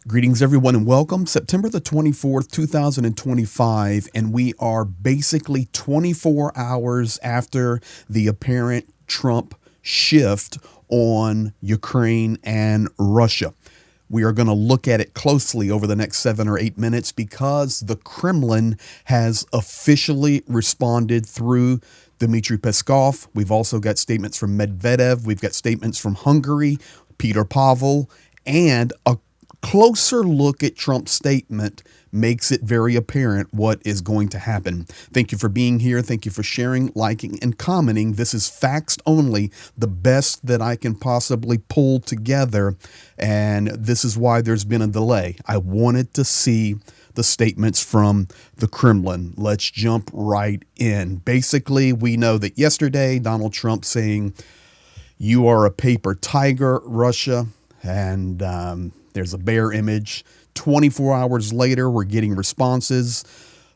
Greetings, everyone, and welcome. September the 24th, 2025, and we are basically 24 hours after the apparent Trump shift on Ukraine and Russia. We are going to look at it closely over the next 7 or 8 minutes because the Kremlin has officially responded through Dmitry Peskov. We've also got statements from Medvedev. We've got statements from Hungary, Peter Pavel, and a closer look at Trump's statement makes it very apparent what is going to happen. Thank you for being here. Thank you for sharing, liking, and commenting. This is facts only, the best that I can possibly pull together, and this is why there's been a delay. I wanted to see the statements from the Kremlin. Let's jump right in. Basically, we know that yesterday, Donald Trump saying, "You are a paper tiger, Russia," and there's a bear image. 24 hours later, we're getting responses.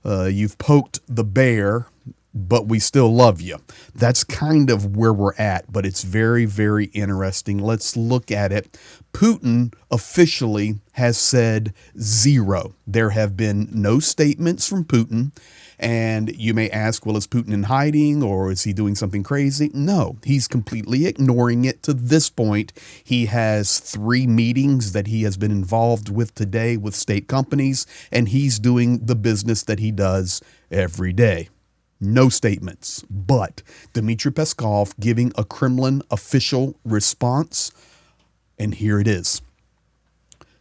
You've poked the bear, but we still love you. That's kind of where we're at, but it's very, very interesting. Let's look at it. Putin officially has said zero. There have been no statements from Putin. And you may ask, well, is Putin in hiding or is he doing something crazy? No, he's completely ignoring it to this point. He has 3 meetings that he has been involved with today with state companies, and he's doing the business that he does every day. No statements, but Dmitry Peskov giving a Kremlin official response, and here it is.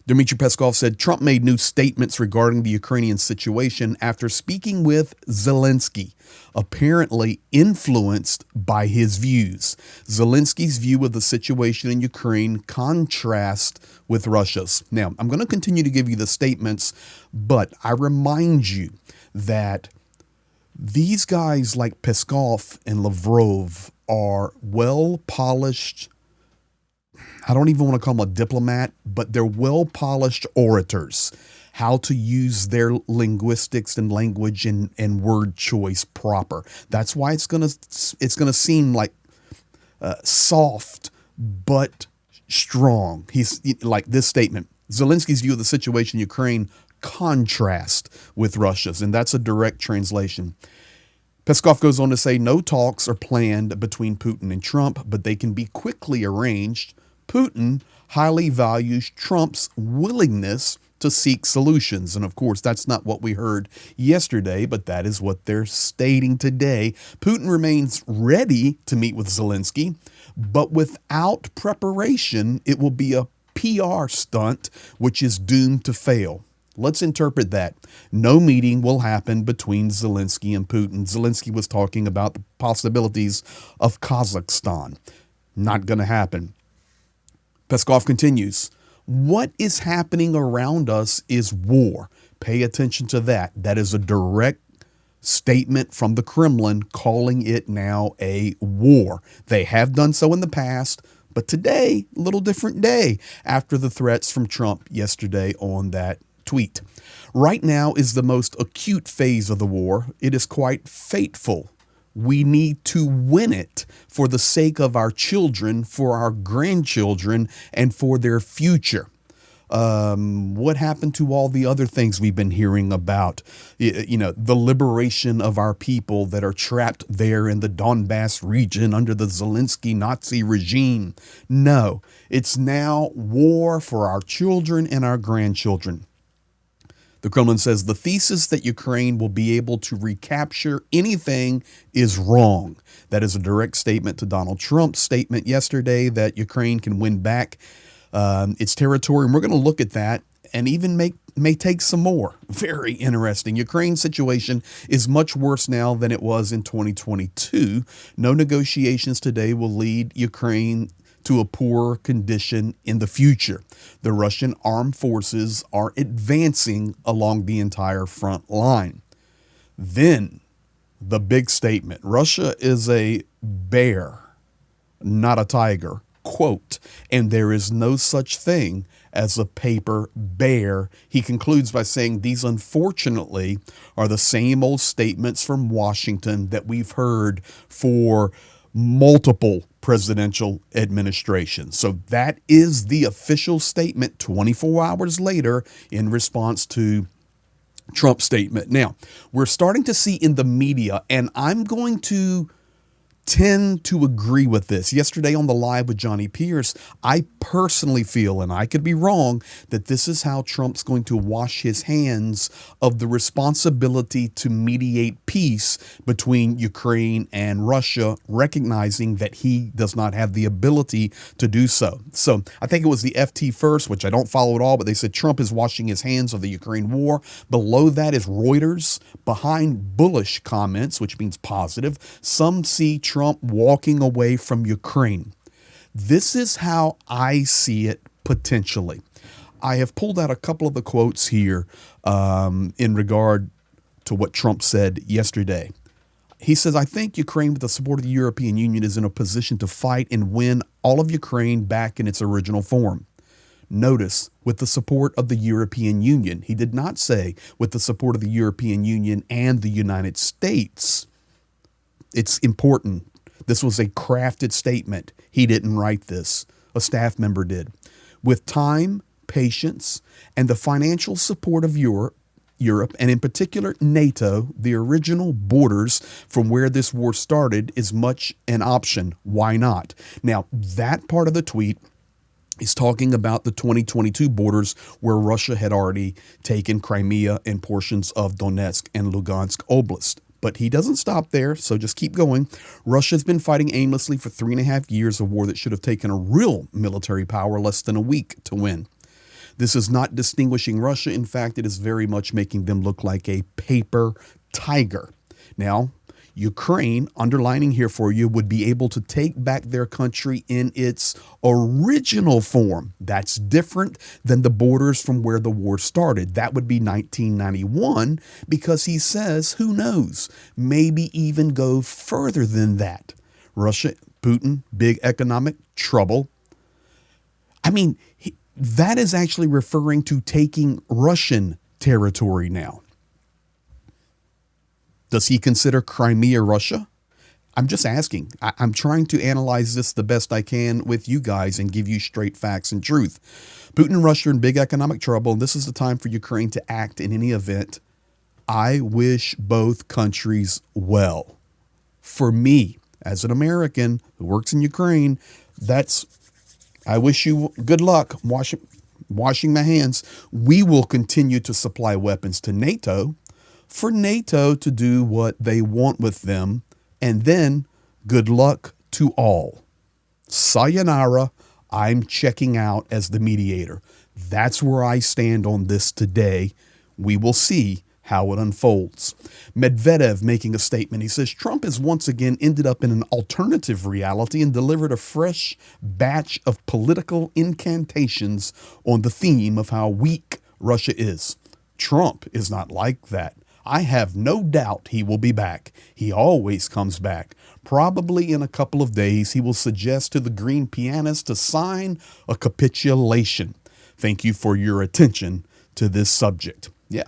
Dmitry Peskov said Trump made new statements regarding the Ukrainian situation after speaking with Zelensky, apparently influenced by his views. Zelensky's view of the situation in Ukraine contrasts with Russia's. Now, I'm going to continue to give you the statements, but I remind you that these guys like Peskov and Lavrov are well-polished. I don't even want to call them a diplomat, but they're well-polished orators, how to use their linguistics and language and word choice proper. That's why it's gonna seem like soft but strong. He's like this statement. Zelensky's view of the situation in Ukraine contrast with Russia's, and that's a direct translation. Peskov goes on to say no talks are planned between Putin and Trump, but they can be quickly arranged. Putin highly values Trump's willingness to seek solutions. And of course, that's not what we heard yesterday, but that is what they're stating today. Putin remains ready to meet with Zelensky, but without preparation, it will be a PR stunt, which is doomed to fail. Let's interpret that. No meeting will happen between Zelensky and Putin. Zelensky was talking about the possibilities of Kazakhstan. Not going to happen. Peskov continues, what is happening around us is war. Pay attention to that. That is a direct statement from the Kremlin calling it now a war. They have done so in the past, but today, a little different day after the threats from Trump yesterday on that tweet. Right now is the most acute phase of the war. It is quite fateful. We need to win it for the sake of our children, for our grandchildren, and for their future. What happened to all the other things we've been hearing about? The liberation of our people that are trapped there in the Donbass region under the Zelensky Nazi regime. No, it's now war for our children and our grandchildren. The Kremlin says the thesis that Ukraine will be able to recapture anything is wrong. That is a direct statement to Donald Trump's statement yesterday that Ukraine can win back its territory. And we're going to look at that and even may take some more. Very interesting. Ukraine's situation is much worse now than it was in 2022. No negotiations today will lead Ukraine to a poorer condition in the future. The Russian armed forces are advancing along the entire front line. Then, the big statement, Russia is a bear, not a tiger, quote, and there is no such thing as a paper bear. He concludes by saying these, unfortunately, are the same old statements from Washington that we've heard for multiple presidential administrations. So that is the official statement 24 hours later in response to Trump's statement. Now, we're starting to see in the media, and I'm going to tend to agree with this. Yesterday on the live with Johnny Pierce, I personally feel, and I could be wrong, that this is how Trump's going to wash his hands of the responsibility to mediate peace between Ukraine and Russia, recognizing that he does not have the ability to do so. So I think it was the FT first, which I don't follow at all, but they said Trump is washing his hands of the Ukraine war. Below that is Reuters. Behind bullish comments, which means positive, some see Trump walking away from Ukraine. This is how I see it potentially. I have pulled out a couple of the quotes here in regard to what Trump said yesterday. He says, I think Ukraine, with the support of the European Union, is in a position to fight and win all of Ukraine back in its original form. Notice, with the support of the European Union. He did not say with the support of the European Union and the United States. It's important. This was a crafted statement. He didn't write this. A staff member did. With time, patience, and the financial support of Europe, and in particular NATO, the original borders from where this war started is much an option. Why not? Now, that part of the tweet is talking about the 2022 borders where Russia had already taken Crimea and portions of Donetsk and Lugansk Oblast. But he doesn't stop there, so just keep going. Russia's been fighting aimlessly for 3.5 years, a war that should have taken a real military power less than a week to win. This is not distinguishing Russia. In fact, it is very much making them look like a paper tiger. Now, Ukraine, underlining here for you, would be able to take back their country in its original form. That's different than the borders from where the war started. That would be 1991, because he says, who knows, maybe even go further than that. Russia, Putin, big economic trouble. I mean, that is actually referring to taking Russian territory now. Does he consider Crimea Russia? I'm just asking. I'm trying to analyze this the best I can with you guys and give you straight facts and truth. Putin and Russia are in big economic trouble, and this is the time for Ukraine to act in any event. I wish both countries well. For me, as an American who works in Ukraine, I wish you good luck washing my hands. We will continue to supply weapons to NATO, for NATO to do what they want with them, and then good luck to all. Sayonara, I'm checking out as the mediator. That's where I stand on this today. We will see how it unfolds. Medvedev making a statement. He says, Trump has once again ended up in an alternative reality and delivered a fresh batch of political incantations on the theme of how weak Russia is. Trump is not like that. I have no doubt he will be back. He always comes back. Probably in a couple of days, he will suggest to the green pianist to sign a capitulation. Thank you for your attention to this subject. Yeah,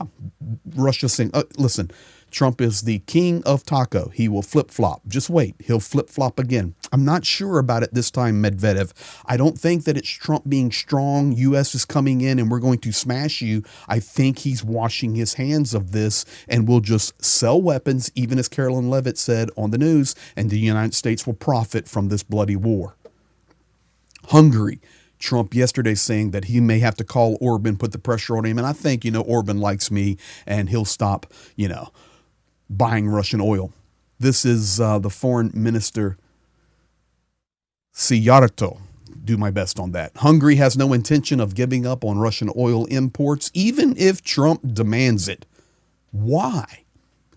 Russia saying, listen, Trump is the king of taco. He will flip-flop. Just wait. He'll flip-flop again. I'm not sure about it this time, Medvedev. I don't think that it's Trump being strong. U.S. is coming in and we're going to smash you. I think he's washing his hands of this and will just sell weapons, even as Carolyn Levitt said on the news, and the United States will profit from this bloody war. Hungary. Trump yesterday saying that he may have to call Orban, put the pressure on him. And I think, Orban likes me and he'll stop, buying Russian oil. This is the foreign minister, Szijjártó. Do my best on that. Hungary has no intention of giving up on Russian oil imports, even if Trump demands it. Why?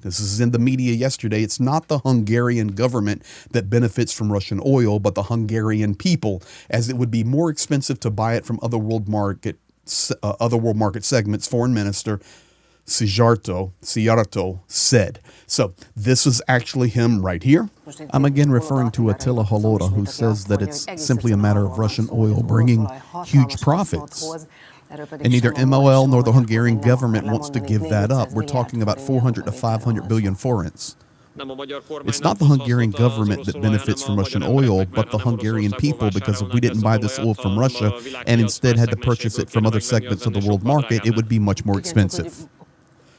This is in the media yesterday. It's not the Hungarian government that benefits from Russian oil, but the Hungarian people, as it would be more expensive to buy it from other world market segments. Foreign Minister Szijjártó said. So this is actually him right here. I'm again referring to Attila Halota, who says that it's simply a matter of Russian oil bringing huge profits. And neither MOL nor the Hungarian government wants to give that up. We're talking about 400 to 500 billion forints. It's not the Hungarian government that benefits from Russian oil, but the Hungarian people, because if we didn't buy this oil from Russia and instead had to purchase it from other segments of the world market, it would be much more expensive.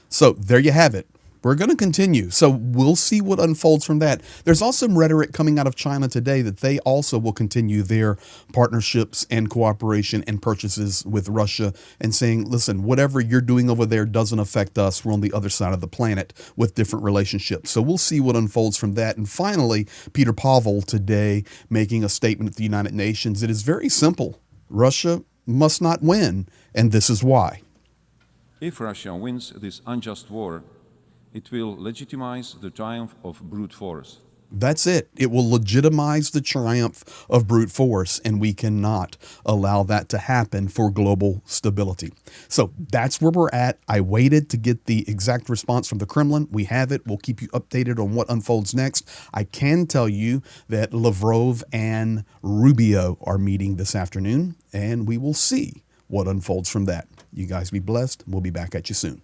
So there you have it. We're going to continue. So we'll see what unfolds from that. There's also some rhetoric coming out of China today that they also will continue their partnerships and cooperation and purchases with Russia and saying, listen, whatever you're doing over there doesn't affect us. We're on the other side of the planet with different relationships. So we'll see what unfolds from that. And finally, Peter Pavel today making a statement at the United Nations. It is very simple. Russia must not win, and this is why. If Russia wins this unjust war, it will legitimize the triumph of brute force. That's it. It will legitimize the triumph of brute force, and we cannot allow that to happen for global stability. So that's where we're at. I waited to get the exact response from the Kremlin. We have it. We'll keep you updated on what unfolds next. I can tell you that Lavrov and Rubio are meeting this afternoon, and we will see what unfolds from that. You guys be blessed. We'll be back at you soon.